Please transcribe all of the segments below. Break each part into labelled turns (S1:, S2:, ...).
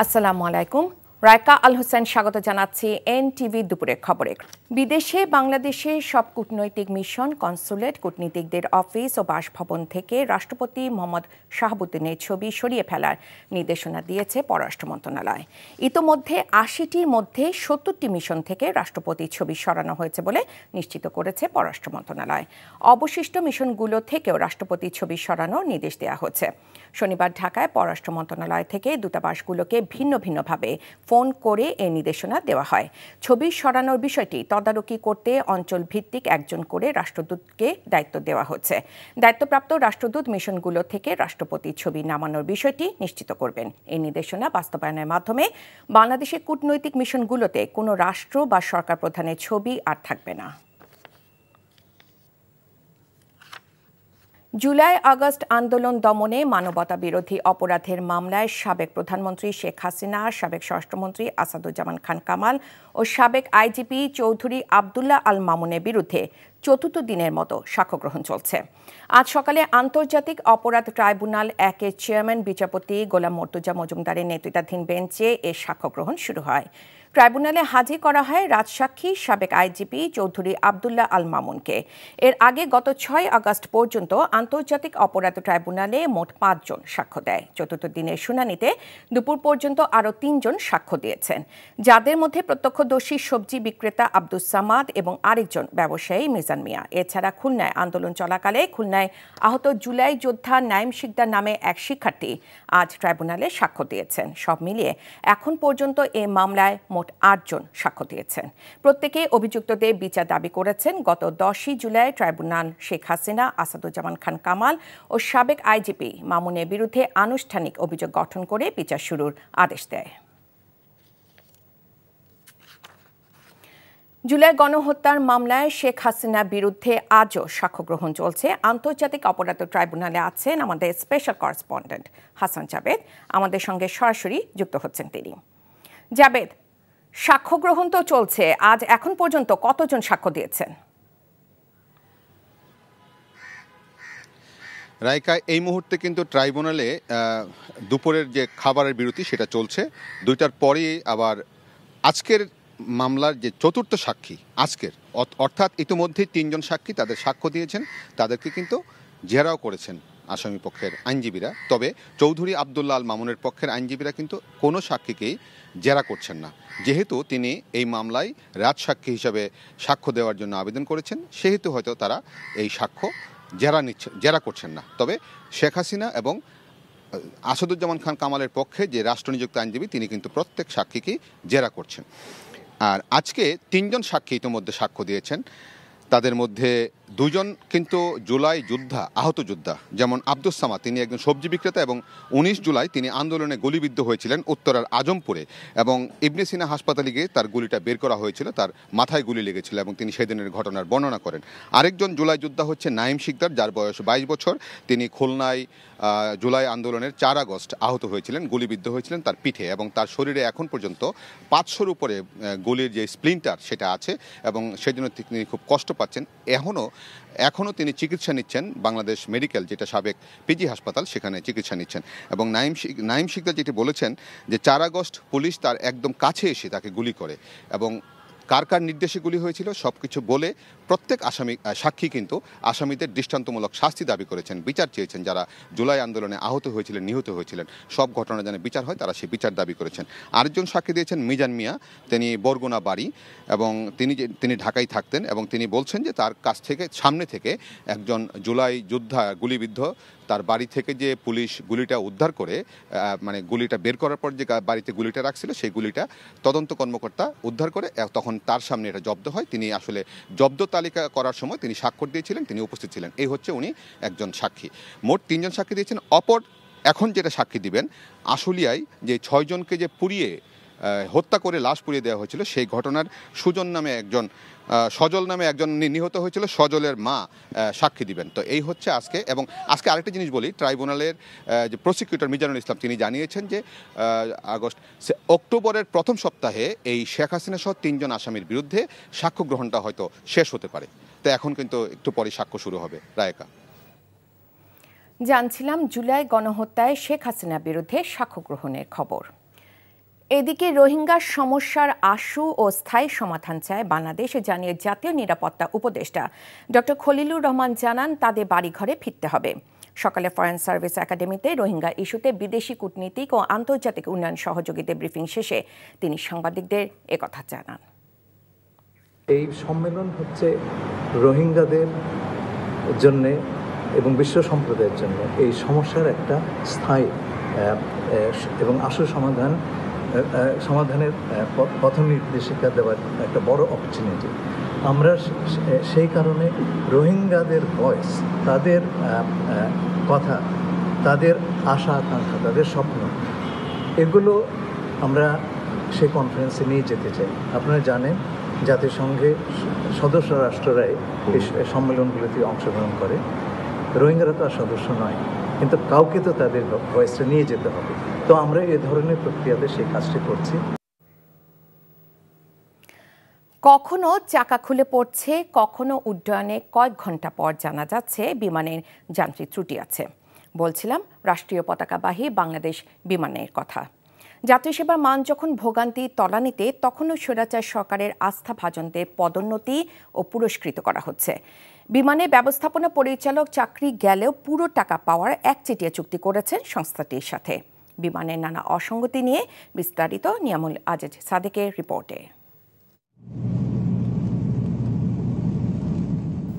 S1: আসসালামু আলাইকুম। রায়কা আল হোসেন স্বাগত জানাচ্ছি এনটিভি দুপুরের খবরে। বিদেশে বাংলাদেশের সব কূটনৈতিক মিশন, কনসুলেট, কূটনীতিকদের অফিস ও বাসভবন থেকে রাষ্ট্রপতি মোহাম্মদ শাহাবুদ্দিনের ছবি সরিয়ে ফেলার নির্দেশনা দিয়েছে পররাষ্ট্র মন্ত্রণালয়। ইতোমধ্যে ৮০টির মধ্যে ৭০টি মিশন থেকে রাষ্ট্রপতির ছবি সরানো হয়েছে বলে নিশ্চিত করেছে পররাষ্ট্র মন্ত্রণালয়। অবশিষ্ট মিশনগুলো থেকেও রাষ্ট্রপতির ছবি সরানোর নির্দেশ দেওয়া হচ্ছে। শনিবার ঢাকায় পররাষ্ট্র মন্ত্রণালয় থেকে দূতাবাসগুলোকে ভিন্ন ভিন্নভাবে ফোন করে এই নির্দেশনা দেওয়া হয়। ছবি সরানোর বিষয়টি তদারকি করতে অঞ্চল ভিত্তিক একজন করে রাষ্ট্রদূতকে দায়িত্ব দেওয়া হচ্ছে। দায়িত্বপ্রাপ্ত রাষ্ট্রদূত মিশনগুলো থেকে রাষ্ট্রপতির ছবি নামানোর বিষয়টি নিশ্চিত করবেন। এই নির্দেশনা বাস্তবায়নের মাধ্যমে বাংলাদেশের কূটনৈতিক মিশনগুলোতে কোনো রাষ্ট্র বা সরকার প্রধানের ছবি আর থাকবে না। জুলাই আগস্ট আন্দোলন দমনে মানবতা বিরোধী অপরাধের মামলায় সাবেক প্রধানমন্ত্রী শেখ হাসিনা, সাবেক স্বরাষ্ট্রমন্ত্রী আসাদুজ্জামান খান কামাল ও সাবেক আইজিপি চৌধুরী আবদুল্লাহ আল মামুনের বিরুদ্ধে চতুর্থ দিনের মতো সাক্ষ্য গ্রহণ চলছে। আজ সকালে আন্তর্জাতিক অপরাধ ট্রাইব্যুনাল ১-এর চেয়ারম্যান বিচারপতি গোলাম মর্তুজা মজুমদারের নেতৃত্বাধীন বেঞ্চে এ সাক্ষ্য গ্রহণ শুরু হয়। ট্রাইব্যুনালে হাজির করা হয় রাজসাক্ষী সাবেক আইজিপি চৌধুরী আবদুল্লাহ আল মামুনকে। এর আগে গত ৬ আগস্ট পর্যন্ত আন্তর্জাতিক অপরাধ ট্রাইব্যুনালে মোট ৫ জন সাক্ষ্য দেয়। চতুর্থ দিনের শুনানিতে দুপুর পর্যন্ত আরও ৩ জন সাক্ষ্য দিয়েছেন, যাদের মধ্যে প্রত্যক্ষদর্শী সবজি বিক্রেতা আব্দুস সামাদ এবং আরেকজন ব্যবসায়ী মিজান মিয়া। এছাড়া খুলনায় আন্দোলন চলাকালে খুলনায় আহত জুলাই যোদ্ধা নাইম শিকদার নামে এক শিক্ষার্থী আজ ট্রাইব্যুনালে সাক্ষ্য দিয়েছেন। সব মিলিয়ে এখন পর্যন্ত এ মামলায় মোট ৮ জন সাক্ষ্য দিয়েছেন। প্রত্যেকে অভিযুক্তদের বিচার দাবি করেছেন। গত ১০ই জুলাই ট্রাইব্যুনাল শেখ হাসিনা, আসাদুজ্জামান খান কামাল ও সাবেক আইজিপি মামুনের বিরুদ্ধে আনুষ্ঠানিক অভিযোগ গঠন করে বিচার শুরুর আদেশ দেয়। জুলাই গণহত্যার মামলায় শেখ হাসিনার বিরুদ্ধে আজও সাক্ষ্য গ্রহণ চলছে। আন্তর্জাতিক অপরাধ ট্রাইব্যুনালে আছেন আমাদের স্পেশাল করেসপন্ডেন্ট হাসান জাবেদ। আমাদের সঙ্গে সরাসরি যুক্ত হচ্ছেন তিনি। জাবেদ, সাক্ষ্য গ্রহণ তো চলছে, আজ এখন পর্যন্ত কতজন সাক্ষ্য দিয়েছেন?
S2: রাইকা, এই মুহূর্তে কিন্তু ট্রাইব্যুনালে দুপুরের যে খাবারের বিরতি সেটা চলছে। ২টার পরেই আবার আজকের মামলার যে চতুর্থ সাক্ষী আজকের, অর্থাৎ ইতিমধ্যেই ৩ জন সাক্ষী তাদের সাক্ষ্য দিয়েছেন। তাদেরকে কিন্তু জেরাও করেছেন আসামি পক্ষের আইনজীবীরা। তবে চৌধুরী আবদুল্লাহ আল মামুনের পক্ষের আইনজীবীরা কিন্তু কোনো সাক্ষীকেই জেরা করছেন না, যেহেতু তিনি এই মামলায় রাজসাক্ষী হিসাবে সাক্ষ্য দেওয়ার জন্য আবেদন করেছেন। সেহেতু হয়তো তারা এই সাক্ষ্য জেরা করছেন না। তবে শেখ হাসিনা এবং আসাদুজ্জামান খান কামালের পক্ষে যে রাষ্ট্রনিযুক্ত আইনজীবী, তিনি কিন্তু প্রত্যেক সাক্ষীকেই জেরা করছেন। আর আজকে ৩ জন সাক্ষী ইতিমধ্যে সাক্ষ্য দিয়েছেন। তাদের মধ্যে ২ জন কিন্তু জুলাই যোদ্ধা, আহত যোদ্ধা, যেমন আব্দুস সামাদ, তিনি একজন সবজি বিক্রেতা এবং ১৯ জুলাই তিনি আন্দোলনে গুলিবিদ্ধ হয়েছিলেন উত্তরার আজমপুরে এবং ইবনে সিনা হাসপাতালে গিয়ে তার গুলিটা বের করা হয়েছিল, তার মাথায় গুলি লেগেছিল এবং তিনি সেদিনের ঘটনার বর্ণনা করেন। আরেকজন জুলাই যোদ্ধা হচ্ছে নাইম শিকদার, যার বয়স ২২ বছর। তিনি খুলনায় জুলাই আন্দোলনের ৪ আগস্ট আহত হয়েছিলেন, গুলিবিদ্ধ হয়েছিলেন তার পিঠে, এবং তার শরীরে এখন পর্যন্ত ৫০০-র উপরে গুলির যে স্প্লিন্টার সেটা আছে এবং সেজন্য তিনি খুব কষ্ট পাচ্ছেন। এখনও তিনি চিকিৎসা নিচ্ছেন বাংলাদেশ মেডিকেল, যেটা সাবেক পিজি হাসপাতাল, সেখানে চিকিৎসা নিচ্ছেন। এবং নাইম শিকদার যেটি বলেছেন যে ৪ আগস্ট পুলিশ তার একদম কাছে এসে তাকে গুলি করে এবং কার কার নির্দেশে গুলি হয়েছিল সব কিছু বলে প্রত্যেক সাক্ষী কিন্তু আসামিদের দৃষ্টান্তমূলক শাস্তি দাবি করেছেন, বিচার চেয়েছেন। যারা জুলাই আন্দোলনে আহত হয়েছিলেন, নিহত হয়েছিলেন, সব ঘটনা যেন বিচার হয়, তারা সেই বিচার দাবি করেছেন। আরেকজন সাক্ষী দিয়েছেন মিজান মিয়া, তিনি বরগুনা বাড়ি এবং তিনি ঢাকায় থাকতেন এবং তিনি বলছেন যে তার কাছ থেকে, সামনে থেকে একজন জুলাই যোদ্ধা গুলিবিদ্ধ, তার বাড়ি থেকে যে পুলিশ গুলিটা উদ্ধার করে, মানে গুলিটা বের করার পর যে বাড়িতে গুলিটা রাখছিল সেই গুলিটা তদন্ত কর্মকর্তা উদ্ধার করে, তখন তার সামনে এটা জব্দ হয়। তিনি আসলে জব্দ তালিকা করার সময় তিনি স্বাক্ষর দিয়েছিলেন, তিনি উপস্থিত ছিলেন। এই হচ্ছে উনি একজন সাক্ষী। মোট ৩ জন সাক্ষী দিয়েছেন। এখন যেটা সাক্ষী দিবেন, আশুলিয়ায় যে ৬ জনকে যে পুড়িয়ে হত্যা করে লাশ পুড়িয়ে দেওয়া হয়েছিল, সেই ঘটনার সজল নামে একজন নিহত হয়েছিল, সজলের মা সাক্ষী দিবেন। তো এই হচ্ছে আজকে। এবং আজকে আরেকটা জিনিস বলি, ট্রাইব্যুনালের যে প্রসিকিউটর মিজানুল ইসলাম, তিনি জানিয়েছেন যে অক্টোবরের প্রথম সপ্তাহে এই শেখ হাসিনা সহ ৩ জন আসামির বিরুদ্ধে সাক্ষ্য গ্রহণটা হয়তো শেষ হতে পারে। তো এখন কিন্তু একটু পরে সাক্ষ্য শুরু হবে। রায়কা,
S1: জানছিলাম জুলাই গণহত্যায় শেখ হাসিনার বিরুদ্ধে সাক্ষ্য গ্রহণের খবর। এদিকে রোহিঙ্গা সমস্যার আশু ও স্থায়ী সমাধান চায় বাংলাদেশ জানিয়ে জাতীয় নিরাপত্তা উপদেষ্টা ডক্টর খলিলুর রহমান জানান তাদের বাড়িঘরে ফিরতে হবে। সকালে ফরেন সার্ভিস একাডেমিতে রোহিঙ্গা ইস্যুতে বিদেশি কূটনীতিক ও আন্তর্জাতিক উন্নয়ন সহযোগীদের ব্রিফিং শেষে তিনি সাংবাদিকদের একথা জানান।
S3: এই সম্মেলন হচ্ছে রোহিঙ্গাদের জন্য এবং বিশ্ব সম্প্রদায়ের জন্য এই সমস্যার একটা স্থায়ী এবং আশু সমাধানের পথ নির্দেশিকা দেওয়ার একটা বড় অপরচুনিটি। আমরা সেই কারণে রোহিঙ্গাদের ভয়েস, তাদের কথা, তাদের আশা আকাঙ্ক্ষা, তাদের স্বপ্ন, এগুলো আমরা সেই কনফারেন্সে নিয়ে যেতে চাই। আপনারা জানেন জাতিসংঘের সদস্য রাষ্ট্ররাই এই সম্মেলনগুলোতে অংশগ্রহণ করে। রোহিঙ্গারা তো আর সদস্য নয়, কিন্তু কাউকে তো তাদের ভয়েসটা নিয়ে যেতে হবে। তো আমরা এ ধরনের প্রক্রিয়াতে সেই কাজটি করছি।
S1: কখনো চাকা খুলে পড়ছে, কখনো উড্ডয়নে কয়েক ঘন্টা পর জানা যাচ্ছে বিমানের যান্ত্রিক ত্রুটি আছে। বলছিলাম রাষ্ট্রীয় পতাকাবাহী বাংলাদেশ বিমানের কথা। যাত্রী সেবার মান যখন ভোগান্তি তলানিতে, তখনও স্বৈরাচার সরকারের আস্থাভাজনদের পদোন্নতি ও পুরস্কৃত করা হচ্ছে। বিমানে ব্যবস্থাপনা পরিচালক চাকরি গেলেও পুরো টাকা পাওয়ার একচেটিয়া চুক্তি করেছেন সংস্থাটির সাথে। বিমানের নানা অসঙ্গতি নিয়ে বিস্তারিত নিয়ামুল আজিজ সাদেকের রিপোর্টে।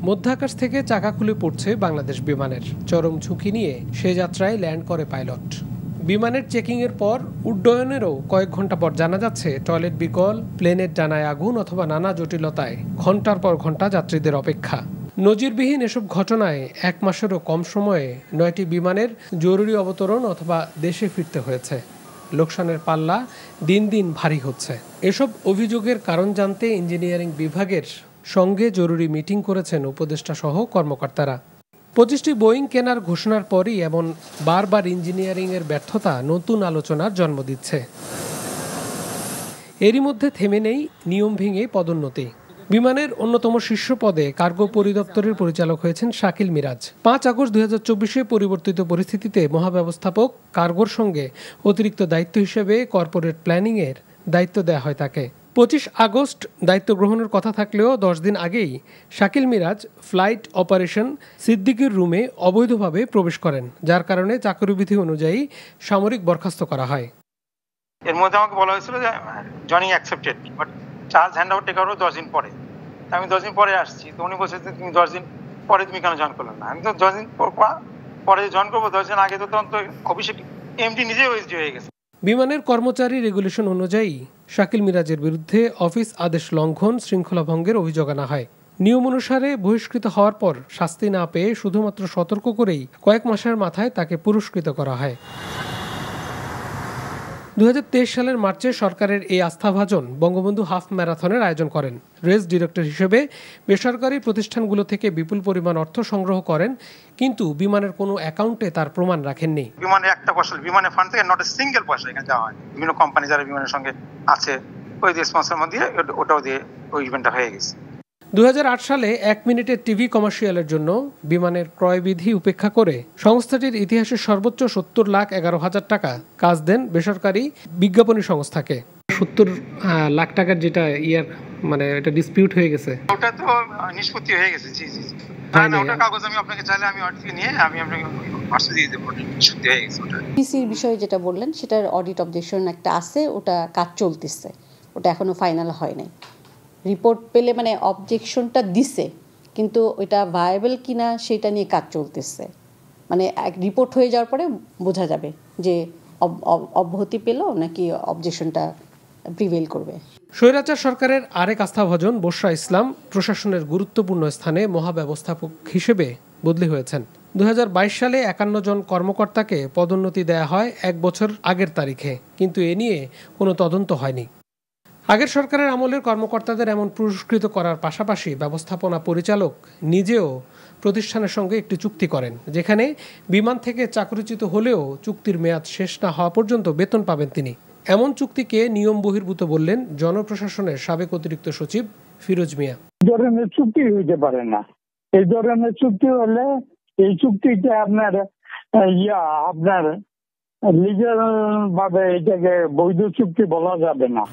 S4: মধ্যাকাশ থেকে চাকা খুলে পড়ছে বাংলাদেশ বিমানের। চরম ঝুঁকি নিয়ে সে যাত্রায় ল্যান্ড করে পাইলট। বিমানের চেকিংয়ের পর উড্ডয়নেরও কয়েক ঘন্টা পর জানা যাচ্ছে টয়লেট বিকল, প্লেনের ডানায় আগুন অথবা নানা জটিলতায় ঘন্টার পর ঘন্টা যাত্রীদের অপেক্ষা। নজিরবিহীন এসব ঘটনায় 1 মাসেরও কম সময়ে 9টি বিমানের জরুরি অবতরণ অথবা দেশে ফিরতে হয়েছে। লোকসানের পাল্লা দিন দিন ভারী হচ্ছে। এসব অভিযোগের কারণ জানতে ইঞ্জিনিয়ারিং বিভাগের সঙ্গে জরুরি মিটিং করেছেন উপদেষ্টা সহ কর্মকর্তারা। 25টি বোয়িং কেনার ঘোষণার পরই এমন বারবার ইঞ্জিনিয়ারিংয়ের ব্যর্থতা নতুন আলোচনার জন্ম দিচ্ছে। এরই মধ্যে থেমে নেই নিয়ম ভেঙে পদোন্নতি। বিমানের অন্যতম শীর্ষ পদে কার্গো পরিদপ্তরের পরিচালক হয়েছেন শাকিল মিরাজ। 5 আগস্ট 2024-এ পরিবর্তিত পরিস্থিতিতে মহাব্যবস্থাপক কার্গোর সঙ্গে অতিরিক্ত দায়িত্ব হিসেবে কর্পোরেট প্ল্যানিংয়ের দায়িত্ব দেওয়া হয় তাকে। 25 আগস্ট দায়িত্ব গ্রহণের কথা থাকলেও 10 দিন আগেই শাকিল মিরাজ ফ্লাইট অপারেশন সিদ্দিকির রুমে অবৈধভাবে প্রবেশ করেন, যার কারণে চাকরিবিধি অনুযায়ী সামরিক বরখাস্ত করা হয়।
S5: এর মধ্যে আমাকে বলা হয়েছিল যে joining accepted, but charge hand over take over 10 দিন পরে। আমি 10 দিন পরে আসছি, তো উনি বলছেন তুমি 10 দিন পরে তুমি কেন জয়েন করলে না? আমি তো 10 দিন পরে জয়েন করবো, 10 দিন আগে তো অভিষেক এমডি নিজেই ওএসডি হয়ে গেছে।
S4: বিমানের কর্মচারী রেগুলেশন অনুযায়ী শাকিল মিরাজের বিরুদ্ধে অফিস আদেশ লঙ্ঘন, শৃঙ্খলা ভঙ্গের অভিযোগ আনা হয়। নিয়ম অনুসারে বহিষ্কৃত হওয়ার পর শাস্তি না পেয়ে শুধুমাত্র সতর্ক করেই কয়েক মাসের মাথায় তাকে পুরস্কৃত করা হয়। 2023 সালের মার্চে সরকারের এই আস্থাভাজন বঙ্গবন্ধু হাফ ম্যারাথনের আয়োজন করেন। রেস ডিরেক্টর হিসেবে বেসরকারি প্রতিষ্ঠানগুলো থেকে বিপুল পরিমাণ অর্থ সংগ্রহ করেন, কিন্তু বিমানের কোনো অ্যাকাউন্টে তার প্রমাণ রাখেননি।
S5: বিমানের একটা পয়সা, বিমানের ফান্ড থেকে নট এ সিঙ্গেল পয়সা এখানে যাওয়া হয়। বিভিন্ন কোম্পানি যারা বিমানের সঙ্গে আছে ওই দিয়ে স্পন্সর দিয়ে ওটাও দিয়ে ওই ইভেন্টটা হয়ে গেছে।
S4: 2008 সালে 1 মিনিটের টিভি কমার্শিয়ালের জন্য বিমানের ক্রয়বিধি উপেক্ষা করে সংস্থাটির ইতিহাসে সর্বোচ্চ 70,11,000 টাকা কাজ দেন বেসরকারি বিজ্ঞাপনী সংস্থাকে। 70 লাখ টাকার যেটা মানে এটা ডিসপিউট হয়ে গেছে,
S5: ওটা তো নিষ্পত্তি হয়ে গেছে। জি জি জি, না ওটা কাগজ আমি আপনাকে চাইলে আমি অডিট নিয়ে আমি আপনাকে পাঠিয়ে দিয়ে দেব। নিষ্পত্তি হয়ে গেছে ওটা।
S6: পিসির বিষয়ে যেটা বললেন সেটার অডিট অবজেকশন একটা আছে, ওটা কাজ চলতেছে, ওটা এখনো ফাইনাল হয় নাই। রিপোর্ট পেলে মানে অবজেকশনটা দিছে, কিন্তু ওইটা ভায়াবল কিনা সেটা নিয়ে কাজ চলতেছে। মানে রিপোর্ট হয়ে যাওয়ার পরে বোঝা যাবে যে অব্যাহতি পেল নাকি অবজেকশনটা প্রিভেল করবে।
S4: স্বৈরাচার সরকারের আরেক আস্থাভাজন বশরা ইসলাম প্রশাসনের গুরুত্বপূর্ণ স্থানে মহাব্যবস্থাপক হিসেবে বদলি হয়েছেন। 2022 সালে 51 জন কর্মকর্তাকে পদোন্নতি দেয়া হয় 1 বছর আগের তারিখে, কিন্তু এ নিয়ে কোনো তদন্ত হয়নি। আগের সরকারের আমলের কর্মকর্তাদের এমন পুরস্কৃত করার পাশাপাশি ব্যবস্থাপনা পরিচালক নিজেও প্রতিষ্ঠানের সঙ্গে একটি চুক্তি করেন, যেখানে বিমান থেকে চাকরিচ্যুত হলেও চুক্তির মেয়াদ শেষ না হওয়া পর্যন্ত বেতন পাবেন তিনি। এমন চুক্তিকে নিয়ম বহির্ভূত বললেন জনপ্রশাসনের সাবেক অতিরিক্ত সচিব ফিরোজ মিয়া।
S7: এই ধরনের চুক্তি হইতে পারে না। এই ধরনের চুক্তি হলে এই চুক্তিতে আপনার লিগ্যাল ভাবে এটাকে বৈধ চুক্তি বলা যাবে না।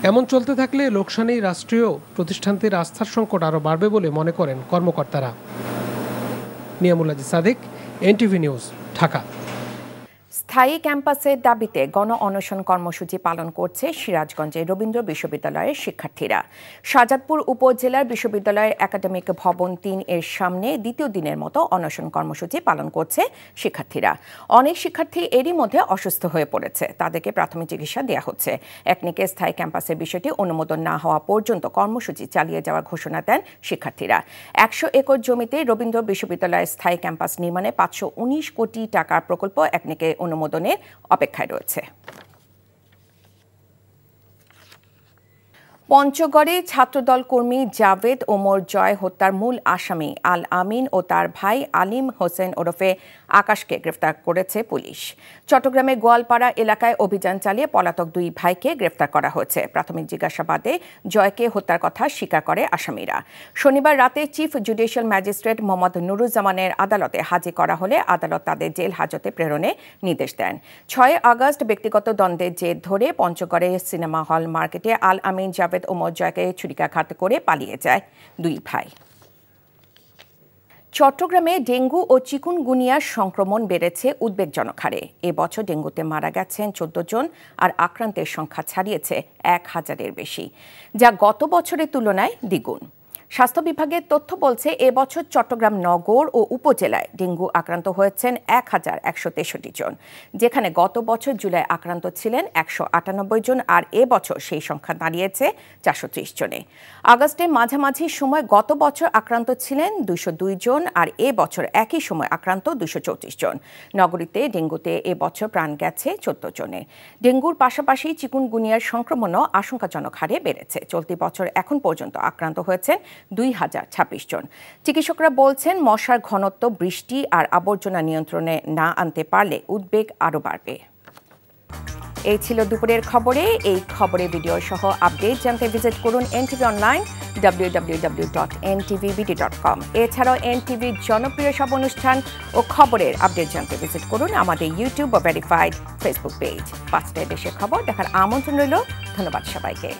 S4: এমন চলতে থাকলে লোকসানেই রাষ্ট্রীয় প্রতিষ্ঠানটির আস্থার সংকট আরও বাড়বে বলে মনে করেন কর্মকর্তারা। Niamul Aziz Sadiq, NTV news, Dhaka.
S1: স্থায়ী ক্যাম্পাসের দাবিতে গণ অনশন কর্মসূচি পালন করছে সিরাজগঞ্জের রবীন্দ্র বিশ্ববিদ্যালয়ের শিক্ষার্থীরা। শাহজাদপুর উপজেলার বিশ্ববিদ্যালয়ের একাডেমিক ভবন ৩ এর সামনে দ্বিতীয় দিনের মতো অনশন কর্মসূচি পালন করছে শিক্ষার্থীরা। অনেক শিক্ষার্থী এরই মধ্যে অসুস্থ হয়ে পড়েছে, তাদেরকে প্রাথমিক চিকিৎসা দেওয়া হচ্ছে। একদিকে স্থায়ী ক্যাম্পাসের বিষয়টি অনুমোদন না হওয়া পর্যন্ত কর্মসূচি চালিয়ে যাওয়ার ঘোষণা দেন শিক্ষার্থীরা। ১০০ একর জমিতে রবীন্দ্র বিশ্ববিদ্যালয়ের স্থায়ী ক্যাম্পাস নির্মাণে ৫১৯ কোটি টাকার প্রকল্প একদিকে অনুমোদনের অপেক্ষায় রয়েছে। পঞ্চগড়ে ছাত্রদল কর্মী জাভেদ ওমর জয় হত্যার মূল আসামি আল আমিন ও তার ভাই আলিম হোসেন ওরফে আকাশকে গ্রেফতার করেছে পুলিশ। চট্টগ্রামের গোয়ালপাড়া এলাকায় অভিযান চালিয়ে পলাতক দুই ভাইকে গ্রেফতার করা হয়েছে। প্রাথমিক জিজ্ঞাসাবাদে জয়কে হত্যার কথা স্বীকার করে আসামিরা। শনিবার রাতে চিফ জুডিশিয়াল ম্যাজিস্ট্রেট মোহাম্মদ নুরুজ্জামানের আদালতে হাজির করা হলে আদালত তাদের জেল হাজতে প্রেরণের নির্দেশ দেন। ৬ আগস্ট ব্যক্তিগত দ্বন্দ্বের জের ধরে পঞ্চগড়ের সিনেমা হল মার্কেটে আল আমিন জাভেদ ওমর জয়কে ছুরিকাঘাত করে পালিয়ে যায় দুই ভাই। চট্টগ্রামে ডেঙ্গু ও চিকুনগুনিয়ার সংক্রমণ বেড়েছে উদ্বেগজনক হারে। এবছর ডেঙ্গুতে মারা গেছেন ১৪ জন, আর আক্রান্তের সংখ্যা ছাড়িয়েছে ১,০০০-এর বেশি, যা গত বছরের তুলনায় দ্বিগুণ। স্বাস্থ্য বিভাগের তথ্য বলছে, এবছর চট্টগ্রাম নগর ও উপজেলায় ডেঙ্গু আক্রান্ত হয়েছেন ১,১৬৩ জন, যেখানে গত বছর জুলাই আক্রান্ত ছিলেন ১৯৮ জন, আর এবছর সেই সংখ্যা দাঁড়িয়েছে ৪৩০ জনে। আগস্টের মাঝামাঝি সময় গত বছর আক্রান্ত ছিলেন ২০২ জন, আর এবছর একই সময় আক্রান্ত ২৩৪ জন। নগরীতে ডেঙ্গুতে এবছর প্রাণ গেছে ১৪ জনে। ডেঙ্গুর পাশাপাশি চিকুনগুনিয়ার সংক্রমণও আশঙ্কাজনক হারে বেড়েছে। চলতি বছর এখন পর্যন্ত আক্রান্ত হয়েছেন ২,০২৬ জন। চিকিৎসকরা বলছেন, মশার ঘনত্ব, বৃষ্টি আর আবর্জনা নিয়ন্ত্রণে না আনতে পারলে উদ্বেগ আরও বাড়বে। এই ছিল দুপুরের খবরে। এই খবরের ভিডিও সহ আপডেট জানতে ভিজিট করুন এনটিভি অনলাইন www.ntvbd.com। এছাড়াও এনটিভির জনপ্রিয় সব অনুষ্ঠান ও খবরের আপডেট জানতে ভিজিট করুন আমাদের ইউটিউব ও ভেরিফাইড ফেসবুক পেজ। ৫টায় দেশের খবর দেখার আমন্ত্রণ রইল। ধন্যবাদ সবাইকে।